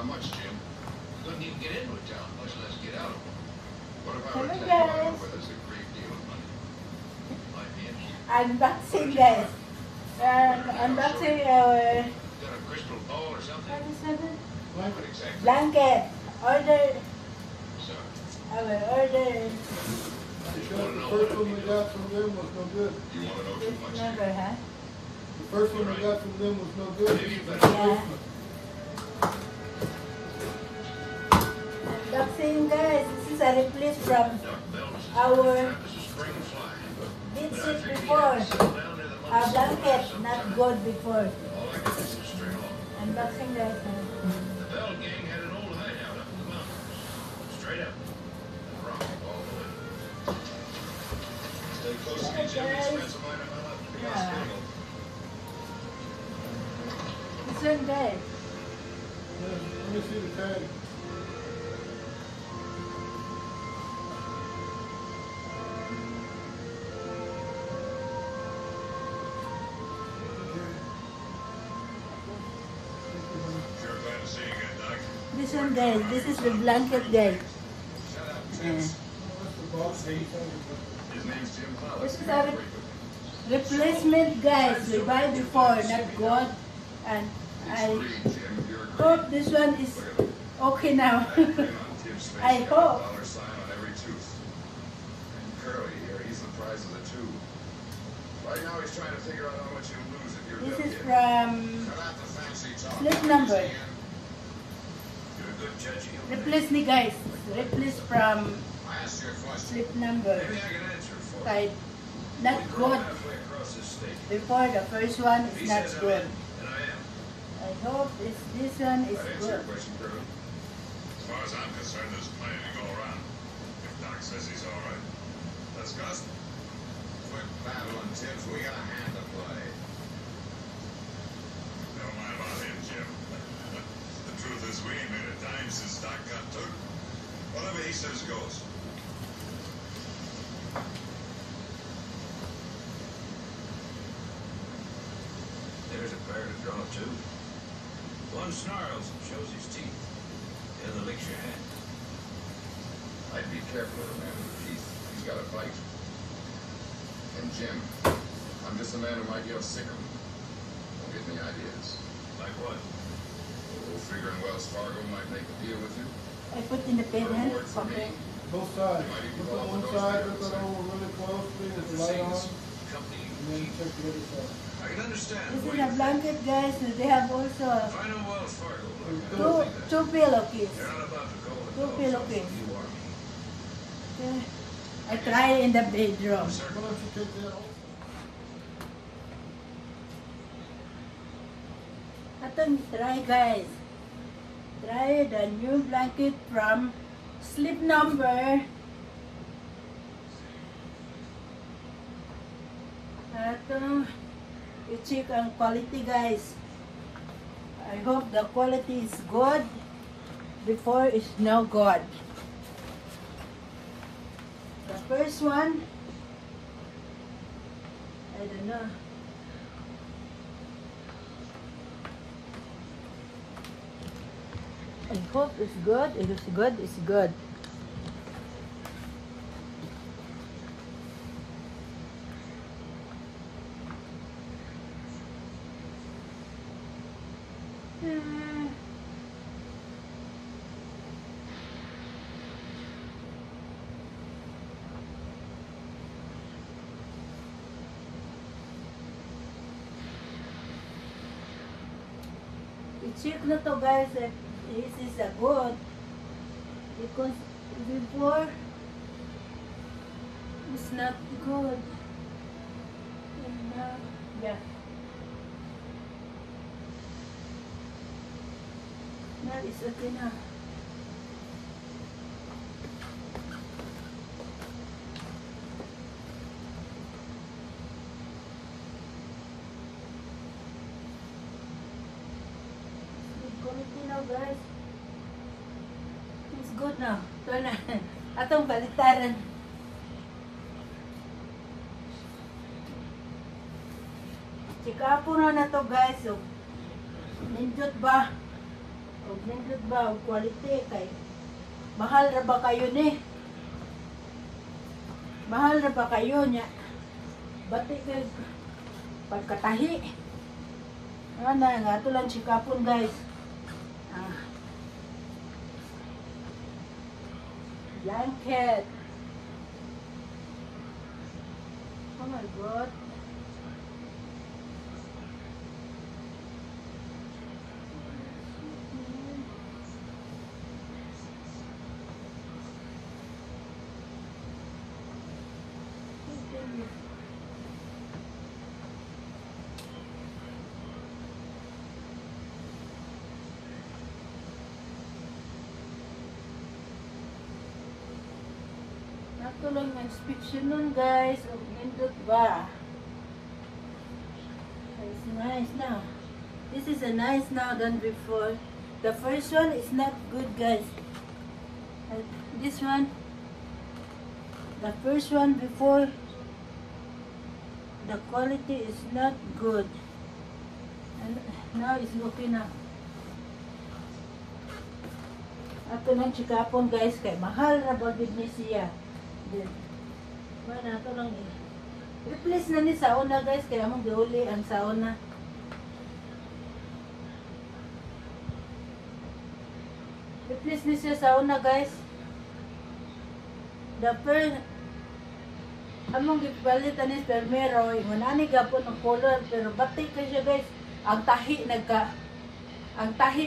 How much, Jim? Couldn't even get into a town, much less get out of one. What if I were Hello, to tell you I know guys. where there's a great deal of money? Might be interesting. Unboxing, guys. Unboxing Got a crystal ball or something? what is it? What exactly? Blanket. Order. So, I will order. Because the first one we got from them was no good. you want to know too This much? number, huh? The first one we got from them was no good. Maybe you better. Yeah. Unboxing, guys. This is a replace from Duck bells. our This is spring fly. bedsheet But I figured before. you'd settle down near the Our mountains blanket, sometime. not good before. All I can do is straight off. Unboxing, guys. The Bell gang had an old hideout up in the mountains. Straight up. And rock all the way. Stay close to me, Jim. The expense of mine amount up to be Yeah. hospitable. This one, guys. Let me see the tag. Sure glad to see you again, Doc. This one, guys. This is the blanket, guys. Shut up, Yeah. Vince. What's the box? His name's Jim Hollis. This is our replacement, guys. We buy before, not good. And I Jim, you're great. hope this one is okay now. I hope. Dollar sign on every tooth. And Curly here, he's the prize of the two. Right now he's trying to figure out how much you'll lose if you're This done is here. from Cut out the fancy talk. slip number. You're a good judge of human Replace me, guys. Replace from nature. I asked you a question. slip number. Maybe I can answer it for you. Type not We grew good. halfway across this state. Before the first one If he is not says I'm good. in, then I am. I hope this one is That answer good. your question, Curly? As far as I'm concerned, there's plenty to go around. If Doc says he's all right. Let's go. Quit battling, Tibbs. We got a hand to play. Never mind about him, Jim. The truth is, we ain't made a dime since Doc got took. Whatever he says goes. There's a pair to draw, too. One snarls and shows his teeth. The other licks your hand. I'd be careful of a man with teeth. He's got a bite. And Jim, I'm just a man who might yell sick 'em. Don't give me ideas. Like what? Oh, figuring Wells Fargo might make a deal with you. I put in the pen, huh? Reward for me. Okay. Both sides. Look at one side, look at over really closely, there's a light on, Company and then check the other side. I can understand. This why is you a think- blanket, guys. They have also If I know Wells Fargo, look, I don't think that. two pillowcases. You're not about to go with Two those. pillowcases. You are me. Okay. I try in the bedroom. Sir, Why don't you take that off? Atong try, guys. Try the new blanket from slip number. Atong i-check ang quality, guys. I hope the quality is good. Before is no good. The first one, I don't know. I hope it's good. If it's good, it's good. I-check na to, guys, if this is a good, because before it's not good. And now, yeah. Now it's okay na. Quality now, guys. It's good now. Ito na. Atong balitaran. Check up na to, guys. So, nindot ba? O nindot ba, o quality kay mahal ra ba kayo ni? Mahal ra ba kayo niya? Bati kay pagkatahi. Ana nga ito lang sikapon guys. Blanket. Oh my god. Nato lang yung inspection nun guys. O nindot ba? It's nice now. This is a nice now than before. The first one is not good guys. And this one, the first one before, the quality is not good. And now it's okay now. Ato lang chikapon guys kay mahal na bagid ni siya. Then, wala ato lang eh. Replace na ni sauna guys kaya mong giuli ang sauna. Replace ni siya sauna guys. The first among gipalit ani permero ingon ani gapon ang color pero batik ka siya guys. Ang tahi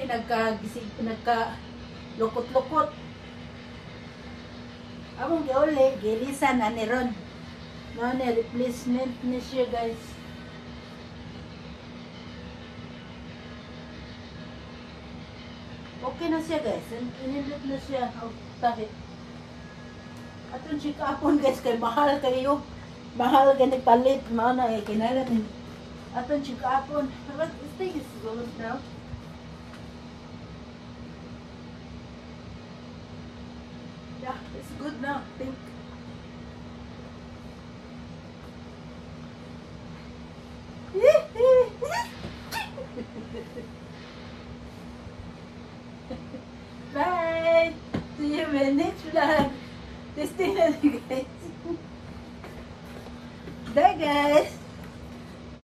nagka lukot-lukot. Among giuli gilisan ani ron. No ni replacement ni siya guys. Okay na siya guys. Inilip na siya ang tahi. Atong check upon guys kay mahal kayo. Mahal gani palit mao na kinahanglan atong check upon. But this thing is good now. Yeah, it's good now. Think. Bye. See you in the next vlog. Testing na guys. Bye guys.